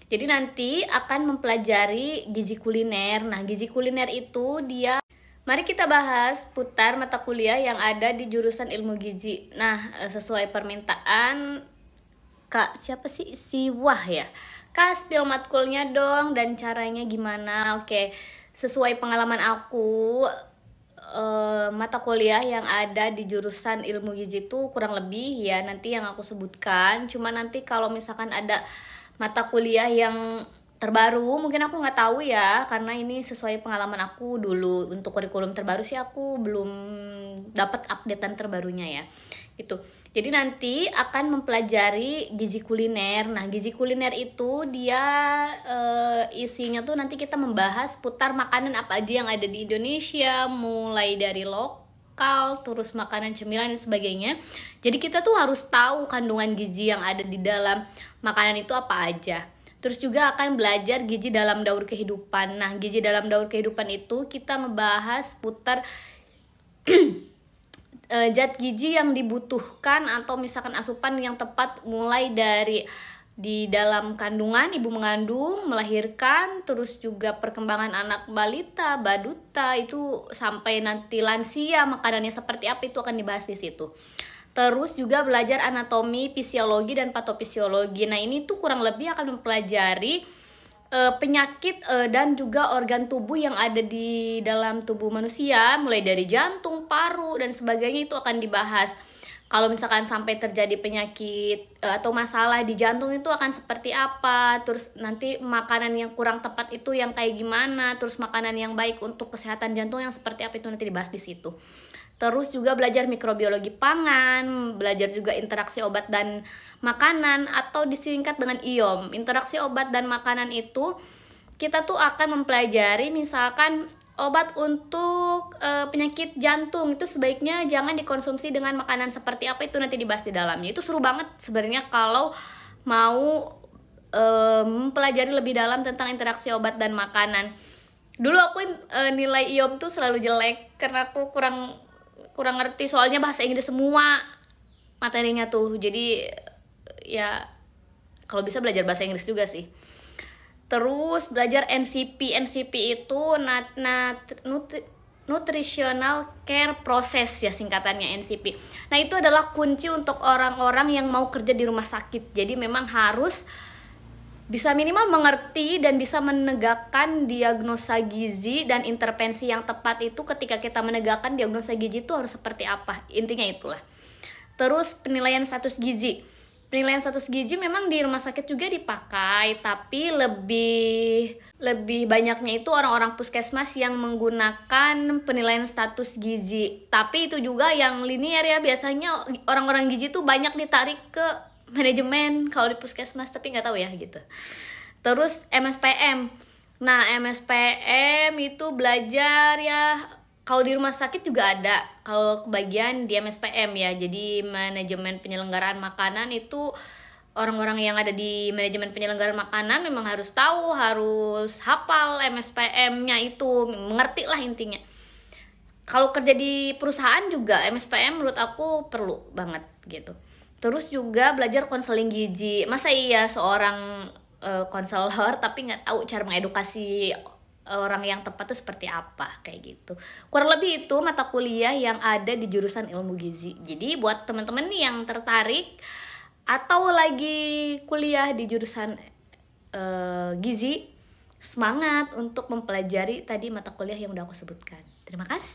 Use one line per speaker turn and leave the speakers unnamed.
Jadi nanti akan mempelajari gizi kuliner. Nah, gizi kuliner itu mari kita bahas putar mata kuliah yang ada di jurusan ilmu gizi. Nah, sesuai permintaan Kak, siapa sih? Si Wah ya. Kak, spill matkulnya dong dan caranya gimana? Oke, sesuai pengalaman aku, mata kuliah yang ada di jurusan ilmu gizi itu kurang lebih ya nanti yang aku sebutkan. Cuma nanti kalau misalkan ada mata kuliah yang terbaru mungkin aku nggak tahu ya, karena ini sesuai pengalaman aku dulu. Untuk kurikulum terbaru sih aku belum dapat updatean terbarunya ya itu. Jadi nanti akan mempelajari gizi kuliner. Nah, gizi kuliner itu isinya tuh nanti kita membahas putar makanan apa aja yang ada di Indonesia, mulai dari lokal, terus makanan cemilan dan sebagainya. Jadi kita tuh harus tahu kandungan gizi yang ada di dalam makanan itu apa aja. Terus juga akan belajar gizi dalam daur kehidupan. Nah, gizi dalam daur kehidupan itu kita membahas putar zat gizi yang dibutuhkan atau misalkan asupan yang tepat, mulai dari di dalam kandungan, ibu mengandung, melahirkan, terus juga perkembangan anak balita, baduta, itu sampai nanti lansia makanannya seperti apa itu akan dibahas di situ. Terus juga belajar anatomi, fisiologi, dan patofisiologi. Nah, ini tuh kurang lebih akan mempelajari penyakit dan juga organ tubuh yang ada di dalam tubuh manusia, mulai dari jantung, paru, dan sebagainya itu akan dibahas. Kalau misalkan sampai terjadi penyakit atau masalah di jantung itu akan seperti apa, terus nanti makanan yang kurang tepat itu yang kayak gimana, terus makanan yang baik untuk kesehatan jantung yang seperti apa itu nanti dibahas di situ. Terus juga belajar mikrobiologi pangan, belajar juga interaksi obat dan makanan atau disingkat dengan IOM. Interaksi obat dan makanan itu kita tuh akan mempelajari misalkan obat untuk penyakit jantung itu sebaiknya jangan dikonsumsi dengan makanan seperti apa, itu nanti dibahas di dalamnya. Itu seru banget sebenarnya kalau mau mempelajari lebih dalam tentang interaksi obat dan makanan. Dulu aku nilai IOM tuh selalu jelek karena aku kurang ngerti, soalnya bahasa Inggris semua materinya tuh. Jadi ya kalau bisa belajar bahasa Inggris juga sih. Terus belajar NCP. NCP itu Nutritional Care Process ya singkatannya, NCP. Nah, itu adalah kunci untuk orang-orang yang mau kerja di rumah sakit. Jadi memang harus bisa minimal mengerti dan bisa menegakkan diagnosa gizi dan intervensi yang tepat itu ketika kita menegakkan diagnosa gizi itu harus seperti apa. Intinya itulah. Terus penilaian status gizi. Penilaian status gizi memang di rumah sakit juga dipakai, tapi lebih banyaknya itu orang-orang puskesmas yang menggunakan penilaian status gizi. Tapi itu juga yang linear ya, biasanya orang-orang gizi tuh banyak ditarik ke manajemen kalau di puskesmas, tapi nggak tahu ya gitu. Terus MSPM. Nah, MSPM itu belajar ya, kalau di rumah sakit juga ada, kalau kebagian di MSPM ya. Jadi manajemen penyelenggaraan makanan itu orang-orang yang ada di manajemen penyelenggaraan makanan memang harus tahu, harus hafal MSPM-nya itu, mengerti lah intinya. Kalau kerja di perusahaan juga MSPM menurut aku perlu banget gitu. Terus juga belajar konseling gizi. Masa iya seorang konselor tapi nggak tahu cara mengedukasi orang yang tepat itu seperti apa, kayak gitu. Kurang lebih itu mata kuliah yang ada di jurusan ilmu gizi. Jadi buat teman-teman nih yang tertarik atau lagi kuliah di jurusan gizi, semangat untuk mempelajari tadi mata kuliah yang udah aku sebutkan. Terima kasih.